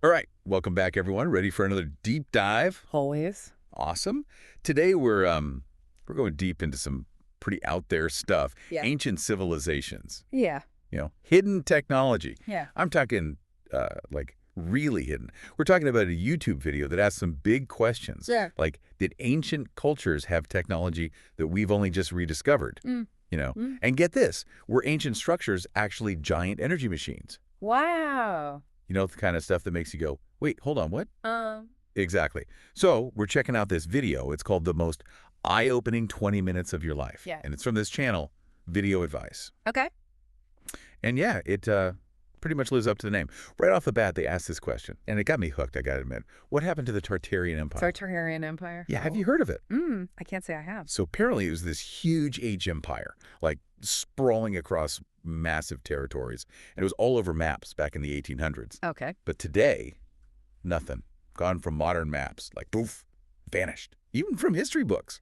All right, welcome back, everyone. Ready for another deep dive? Always. Awesome. Today we're going deep into some pretty out there stuff. Yeah. Ancient civilizations. Yeah. Hidden technology. Yeah. I'm talking like really hidden. We're talking about a YouTube video that asks some big questions. Yeah. Like, did ancient cultures have technology that we've only just rediscovered? And get this, were ancient structures actually giant energy machines? Wow. You know, the kind of stuff that makes you go, wait, hold on, what? Exactly. So we're checking out this video. It's called The Most Eye-Opening 20 Minutes of Your Life. Yeah. And it's from this channel, Video Advice. Okay. And yeah, it pretty much lives up to the name. Right off the bat, they asked this question, and it got me hooked, I got to admit. What happened to the Tartarian Empire? Tartarian Empire. Yeah, have you heard of it? I can't say I have. So apparently it was this huge age empire, like sprawling across massive territories. And it was all over maps back in the 1800s. Okay. But today, nothing. Gone from modern maps. Like, poof, vanished. Even from history books.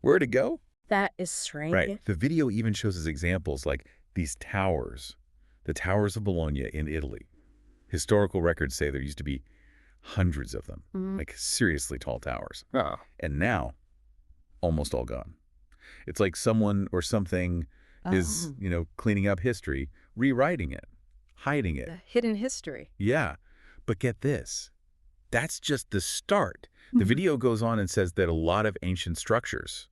Where'd it go? That is strange. Right. The video even shows us examples like these towers. The Towers of Bologna in Italy. Historical records say there used to be hundreds of them. Like seriously tall towers. Oh. And now, almost all gone. It's like someone or something is, cleaning up history, rewriting it, hiding it. The hidden history. Yeah. But get this. That's just the start. The video goes on and says that a lot of ancient structures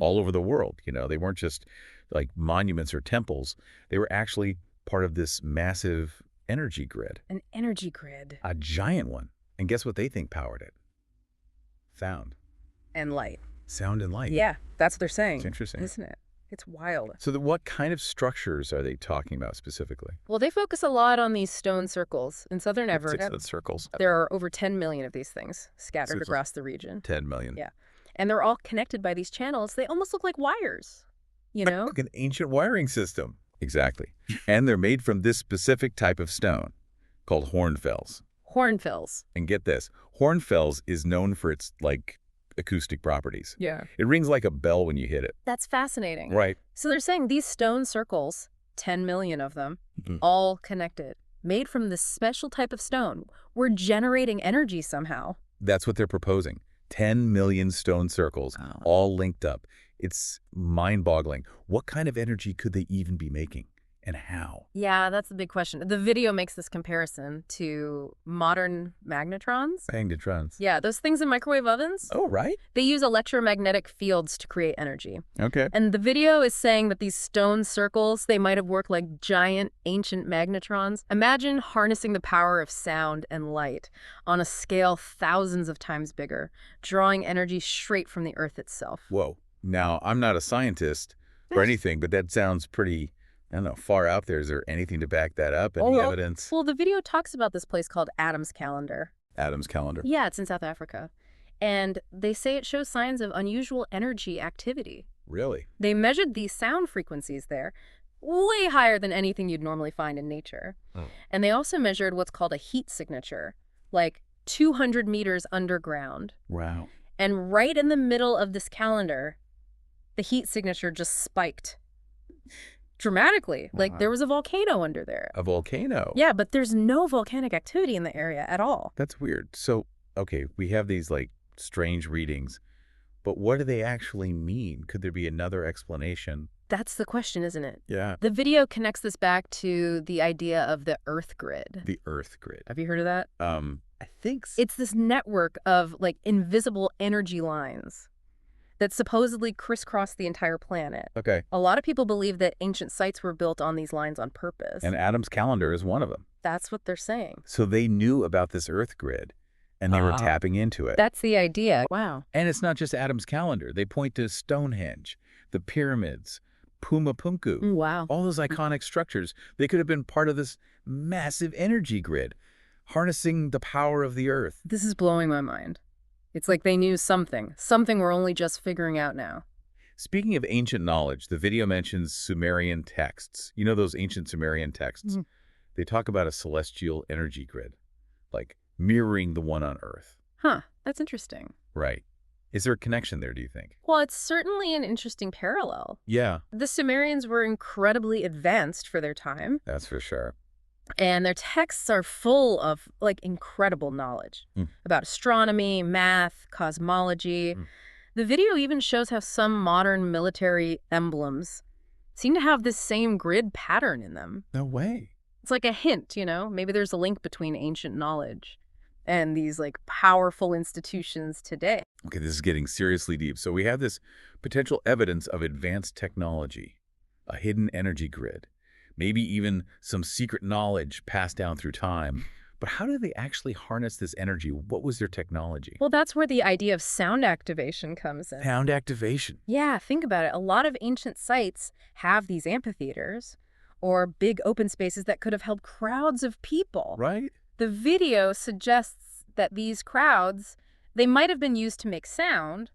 all over the world, they weren't just like monuments or temples. They were actually part of this massive energy grid. An energy grid. A giant one. And guess what they think powered it? Sound. And light. Sound and light. Yeah, that's what they're saying. It's interesting. Isn't it? It's wild. So what kind of structures are they talking about specifically? Well, they focus a lot on these stone circles in southern Everett. Circles. There are over 10 million of these things scattered across the region. 10 million. Yeah. And they're all connected by these channels. They almost look like wires, Like an ancient wiring system. Exactly. And they're made from this specific type of stone called hornfels. Hornfels. And get this, hornfels is known for its, acoustic properties. Yeah. It rings like a bell when you hit it. That's fascinating. Right. So they're saying these stone circles, 10 million of them, all connected, made from this special type of stone, were generating energy somehow. That's what they're proposing. 10 million stone circles, all linked up. It's mind-boggling. What kind of energy could they even be making, and how? Yeah, that's the big question. The video makes this comparison to modern magnetrons. Magnetrons. Yeah, those things in microwave ovens. Oh, right. They use electromagnetic fields to create energy. Okay. And the video is saying that these stone circles, they might have worked like giant ancient magnetrons. Imagine harnessing the power of sound and light on a scale thousands of times bigger, drawing energy straight from the earth itself. Whoa. Now, I'm not a scientist or anything, but that sounds pretty, I don't know, far out there. Is there anything to back that up? Any evidence? Well, the video talks about this place called Adam's Calendar. Adam's Calendar. Yeah, it's in South Africa. And they say it shows signs of unusual energy activity. Really? They measured these sound frequencies there, way higher than anything you'd normally find in nature. And they also measured what's called a heat signature, like 200 meters underground. Wow. And right in the middle of this calendar, the heat signature just spiked dramatically. Like there was a volcano under there. A volcano? Yeah, but there's no volcanic activity in the area at all. That's weird. So, okay, we have these strange readings, but what do they actually mean? Could there be another explanation? That's the question, isn't it? Yeah. The video connects this back to the idea of the Earth grid. The Earth grid. Have you heard of that? I think so. It's this network of invisible energy lines that supposedly crisscross the entire planet. Okay. A lot of people believe that ancient sites were built on these lines on purpose. And Adam's Calendar is one of them. That's what they're saying. So they knew about this Earth grid, and they were tapping into it. That's the idea. Wow. And it's not just Adam's Calendar. They point to Stonehenge, the pyramids, Pumapunku. Wow. All those iconic structures. They could have been part of this massive energy grid, harnessing the power of the Earth. This is blowing my mind. It's like they knew something we're only just figuring out now. Speaking of ancient knowledge, the video mentions Sumerian texts. You know those ancient Sumerian texts? They talk about a celestial energy grid, like mirroring the one on Earth. Huh, that's interesting. Right. Is there a connection there, do you think? Well, it's certainly an interesting parallel. Yeah. The Sumerians were incredibly advanced for their time. That's for sure. And their texts are full of, like, incredible knowledge Mm. about astronomy, math, cosmology. Mm. The video even shows how some modern military emblems seem to have this same grid pattern in them. No way. It's like a hint, maybe there's a link between ancient knowledge and these, like, powerful institutions today. Okay, this is getting seriously deep. So we have this potential evidence of advanced technology, a hidden energy grid, maybe even some secret knowledge passed down through time. But how did they actually harness this energy? What was their technology? Well, that's where the idea of sound activation comes in. Sound activation. Yeah, think about it. A lot of ancient sites have these amphitheaters or big open spaces that could have held crowds of people. Right? The video suggests that these crowds, they might have been used to make sound,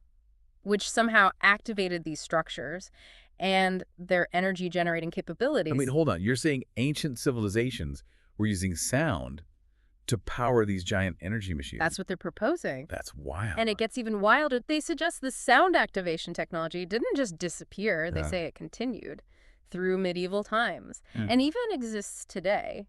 which somehow activated these structures and their energy-generating capabilities. I mean, hold on. You're saying ancient civilizations were using sound to power these giant energy machines? That's what they're proposing. That's wild. And it gets even wilder. They suggest the sound activation technology didn't just disappear. They Yeah. say it continued through medieval times Hmm. and even exists today,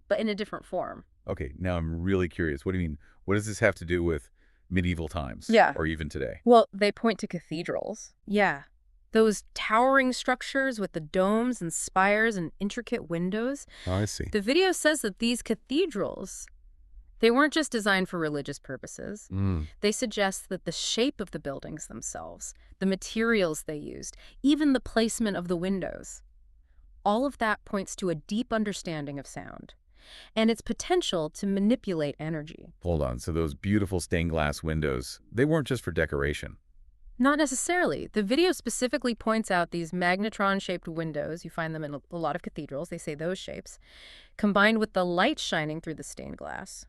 but in a different form. Okay, now I'm really curious. What do you mean? What does this have to do with medieval times? Yeah. Or even today? Well, they point to cathedrals. Yeah. Those towering structures with the domes and spires and intricate windows. Oh, I see. The video says that these cathedrals, they weren't just designed for religious purposes. They suggest that the shape of the buildings themselves, the materials they used, even the placement of the windows, all of that points to a deep understanding of sound and its potential to manipulate energy. Hold on. So those beautiful stained glass windows, they weren't just for decoration. Not necessarily. The video specifically points out these magnetron-shaped windows. You find them in a lot of cathedrals. They say those shapes, combined with the light shining through the stained glass,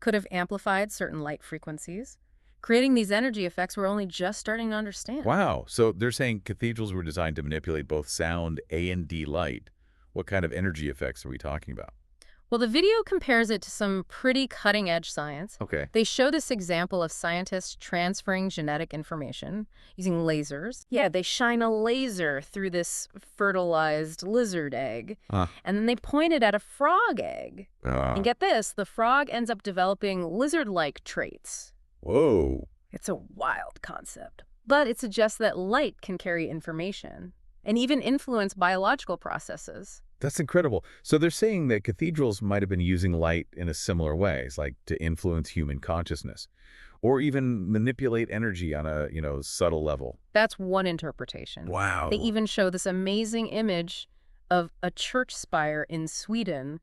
could have amplified certain light frequencies, creating these energy effects we're only just starting to understand. Wow. So they're saying cathedrals were designed to manipulate both sound and light. What kind of energy effects are we talking about? Well, the video compares it to some pretty cutting-edge science. Okay. They show this example of scientists transferring genetic information using lasers. Yeah, they shine a laser through this fertilized lizard egg, and then they point it at a frog egg. And get this, the frog ends up developing lizard-like traits. Whoa. It's a wild concept. But it suggests that light can carry information and even influence biological processes. That's incredible. So they're saying that cathedrals might have been using light in a similar ways, like to influence human consciousness, or even manipulate energy on a, subtle level. That's one interpretation. Wow. They even show this amazing image of a church spire in Sweden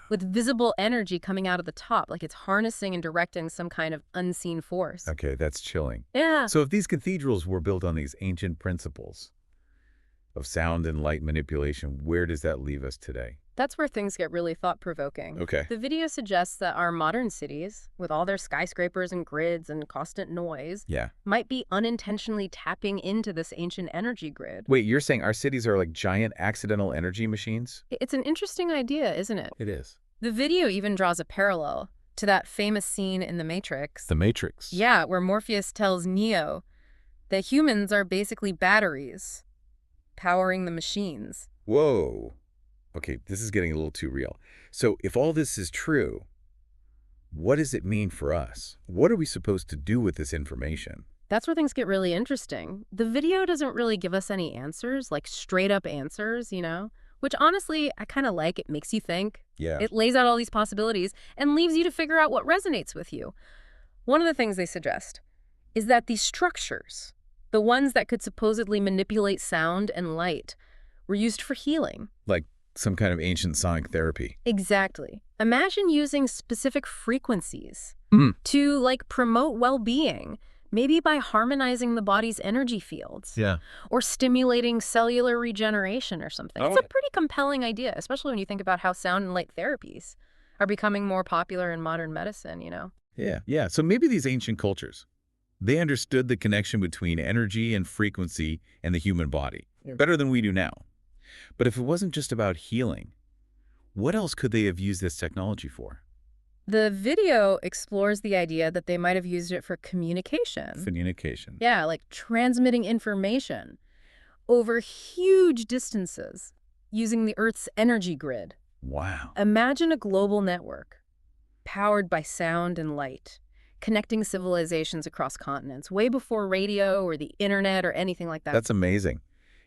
with visible energy coming out of the top, like it's harnessing and directing some kind of unseen force. Okay, that's chilling. Yeah. So if these cathedrals were built on these ancient principles of sound and light manipulation, where does that leave us today? That's where things get really thought-provoking. Okay. The video suggests that our modern cities, with all their skyscrapers and grids and constant noise, Yeah. might be unintentionally tapping into this ancient energy grid. Wait, you're saying our cities are like giant accidental energy machines? It's an interesting idea, isn't it? It is. The video even draws a parallel to that famous scene in The Matrix. The Matrix. Yeah, where Morpheus tells Neo that humans are basically batteries powering the machines. Whoa. Okay, this is getting a little too real. So if all this is true, what does it mean for us? What are we supposed to do with this information? That's where things get really interesting. The video doesn't really give us any answers, like straight up answers, which honestly, I kind of like. It makes you think. Yeah. It lays out all these possibilities and leaves you to figure out what resonates with you. One of the things they suggest is that these structures, the ones that could supposedly manipulate sound and light, were used for healing. Like some kind of ancient sonic therapy. Exactly. Imagine using specific frequencies to, promote well-being, maybe by harmonizing the body's energy fields. Yeah. Or stimulating cellular regeneration or something. It's a pretty compelling idea, especially when you think about how sound and light therapies are becoming more popular in modern medicine, Yeah. Yeah. So maybe these ancient cultures, they understood the connection between energy and frequency and the human body better than we do now. But if it wasn't just about healing, what else could they have used this technology for? The video explores the idea that they might have used it for communication. Communication. Yeah, like transmitting information over huge distances using the Earth's energy grid. Wow. Imagine a global network powered by sound and light, connecting civilizations across continents, way before radio or the internet or anything like that. That's amazing.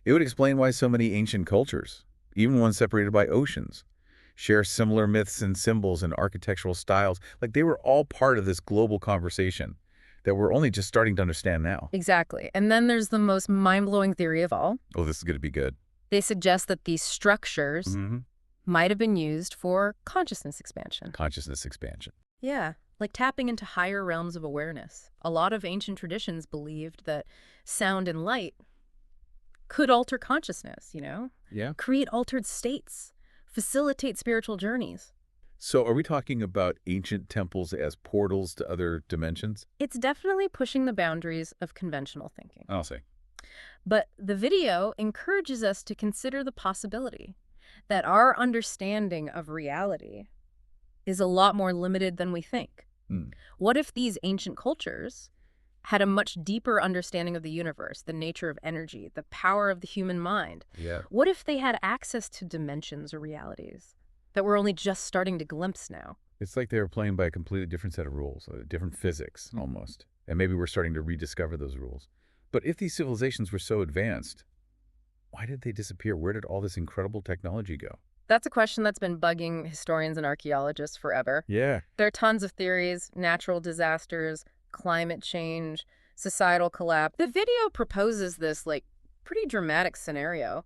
It would explain why so many ancient cultures, even ones separated by oceans, share similar myths and symbols and architectural styles. Like they were all part of this global conversation that we're only just starting to understand now. Exactly. And then there's the most mind-blowing theory of all. Oh, this is going to be good. They suggest that these structures might have been used for consciousness expansion. Consciousness expansion. Yeah, like tapping into higher realms of awareness. A lot of ancient traditions believed that sound and light could alter consciousness, Yeah. create altered states, facilitate spiritual journeys. So are we talking about ancient temples as portals to other dimensions? It's definitely pushing the boundaries of conventional thinking. I'll say. But the video encourages us to consider the possibility that our understanding of reality is a lot more limited than we think. What if these ancient cultures had a much deeper understanding of the universe, the nature of energy, the power of the human mind? Yeah. What if they had access to dimensions or realities that we're only just starting to glimpse now? It's like they were playing by a completely different set of rules, different physics almost. And maybe we're starting to rediscover those rules. But if these civilizations were so advanced, why did they disappear? Where did all this incredible technology go? That's a question that's been bugging historians and archaeologists forever. Yeah. There are tons of theories: natural disasters, climate change, societal collapse. The video proposes this, pretty dramatic scenario.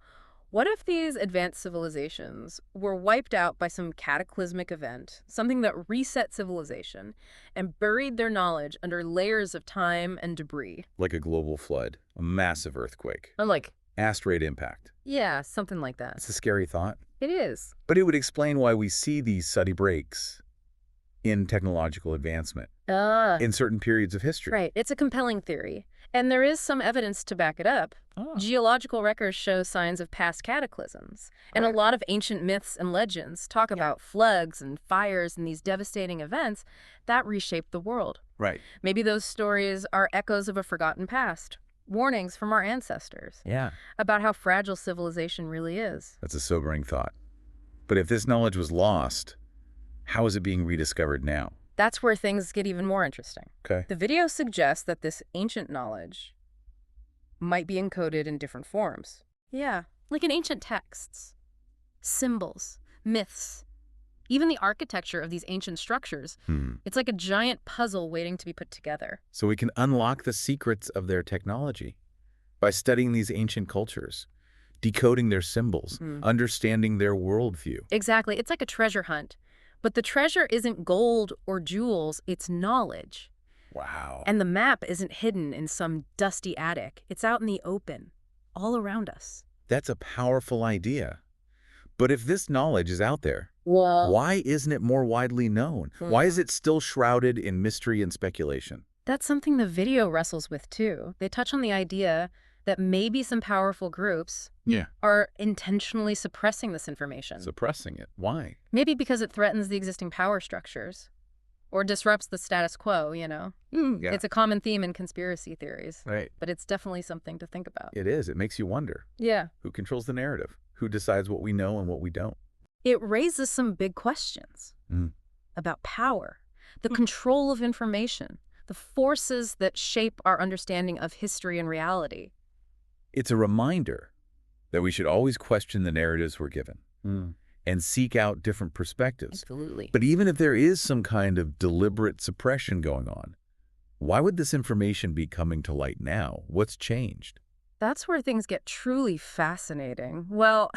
What if these advanced civilizations were wiped out by some cataclysmic event, something that reset civilization and buried their knowledge under layers of time and debris? Like a global flood, a massive earthquake, asteroid impact. Yeah, something like that. It's a scary thought. It is. But it would explain why we see these sudden breaks in technological advancement in certain periods of history. Right. It's a compelling theory. And there is some evidence to back it up. Geological records show signs of past cataclysms. And a lot of ancient myths and legends talk about floods and fires and these devastating events that reshaped the world. Right. Maybe those stories are echoes of a forgotten past, warnings from our ancestors about how fragile civilization really is. That's a sobering thought. But if this knowledge was lost, how is it being rediscovered now? That's where things get even more interesting. Okay. The video suggests that this ancient knowledge might be encoded in different forms. Yeah, like in ancient texts, symbols, myths, even the architecture of these ancient structures. It's like a giant puzzle waiting to be put together. So we can unlock the secrets of their technology by studying these ancient cultures, decoding their symbols, understanding their worldview. Exactly. It's like a treasure hunt. But the treasure isn't gold or jewels, it's knowledge. Wow. And the map isn't hidden in some dusty attic. It's out in the open, all around us. That's a powerful idea. But if this knowledge is out there, Well, why isn't it more widely known? Why is it still shrouded in mystery and speculation? that's something the video wrestles with, too. They touch on the idea that maybe some powerful groups are intentionally suppressing this information. Suppressing it. Why? Maybe because it threatens the existing power structures or disrupts the status quo, Yeah. It's a common theme in conspiracy theories. Right. But it's definitely something to think about. It is. It makes you wonder. Yeah. Who controls the narrative? Who decides what we know and what we don't? It raises some big questions about power, the control of information, the forces that shape our understanding of history and reality. It's a reminder that we should always question the narratives we're given and seek out different perspectives. Absolutely. But even if there is some kind of deliberate suppression going on, why would this information be coming to light now? What's changed? That's where things get truly fascinating. Well,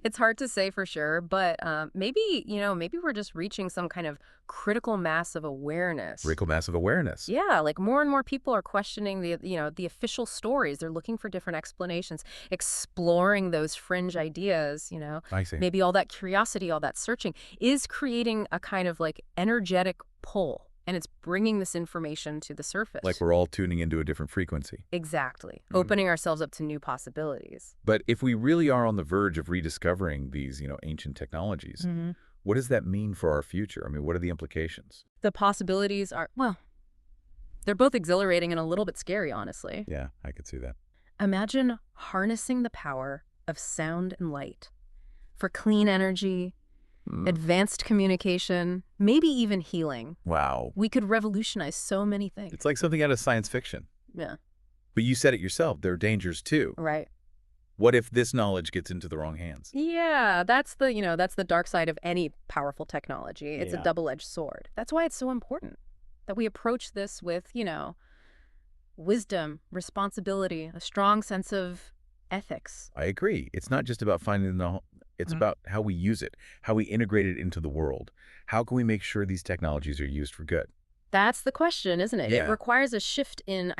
it's hard to say for sure, but maybe we're just reaching some kind of critical mass of awareness. Critical mass of awareness. Yeah, like more and more people are questioning the official stories. They're looking for different explanations, exploring those fringe ideas, I see. Maybe all that curiosity, all that searching is creating a kind of energetic pull. And it's bringing this information to the surface. Like we're all tuning into a different frequency. Exactly. Opening ourselves up to new possibilities. But if we really are on the verge of rediscovering these, ancient technologies, what does that mean for our future? I mean, what are the implications? The possibilities are, they're both exhilarating and a little bit scary, honestly. Yeah, I could see that. Imagine harnessing the power of sound and light for clean energy, advanced communication, maybe even healing. Wow. We could revolutionize so many things. It's like something out of science fiction. Yeah. But you said it yourself, there are dangers too. Right. What if this knowledge gets into the wrong hands? Yeah, that's the dark side of any powerful technology. It's a Yeah. double-edged sword. That's why it's so important that we approach this with, wisdom, responsibility, a strong sense of ethics. I agree. It's not just about finding it's about how we use it, how we integrate it into the world. How can we make sure these technologies are used for good? That's the question, isn't it? Yeah. It requires a shift in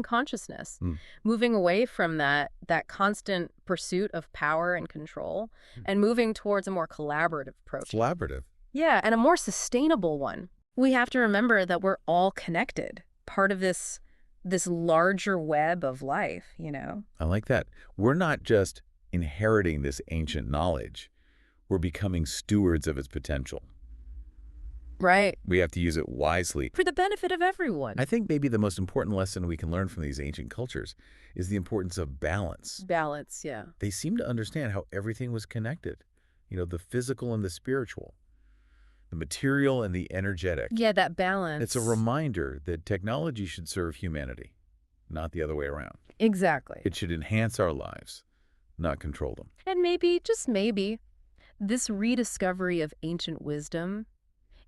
consciousness, moving away from that constant pursuit of power and control and moving towards a more collaborative approach. Collaborative. Yeah, and a more sustainable one. We have to remember that we're all connected, part of this larger web of life, I like that. We're not just inheriting this ancient knowledge. We're becoming stewards of its potential. Right. We have to use it wisely. For the benefit of everyone. I think maybe the most important lesson we can learn from these ancient cultures is the importance of balance. Balance, yeah. They seem to understand how everything was connected. The physical and the spiritual, the material and the energetic. Yeah, that balance. It's a reminder that technology should serve humanity, not the other way around. Exactly. It should enhance our lives, not control them. And maybe, just maybe, this rediscovery of ancient wisdom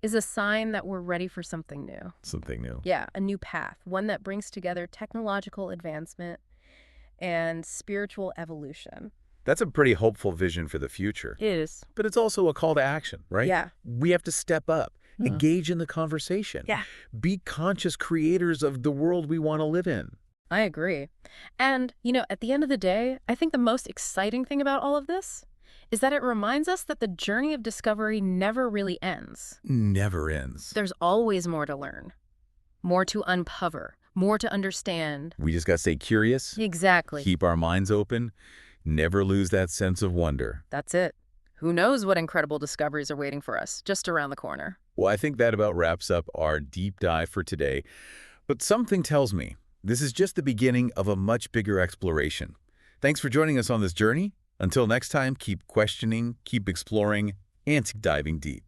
is a sign that we're ready for something new. Something new. Yeah, a new path, one that brings together technological advancement and spiritual evolution. That's a pretty hopeful vision for the future. It is. But it's also a call to action, right? Yeah. We have to step up, engage in the conversation. Yeah. Be conscious creators of the world we want to live in. I agree. And, at the end of the day, I think the most exciting thing about all of this is that it reminds us that the journey of discovery never really ends. Never ends. There's always more to learn, more to uncover, more to understand. We just got to stay curious. Exactly. Keep our minds open. Never lose that sense of wonder. That's it. Who knows what incredible discoveries are waiting for us just around the corner. Well, I think that about wraps up our deep dive for today. But something tells me this is just the beginning of a much bigger exploration. Thanks for joining us on this journey. Until next time, keep questioning, keep exploring, and keep diving deep.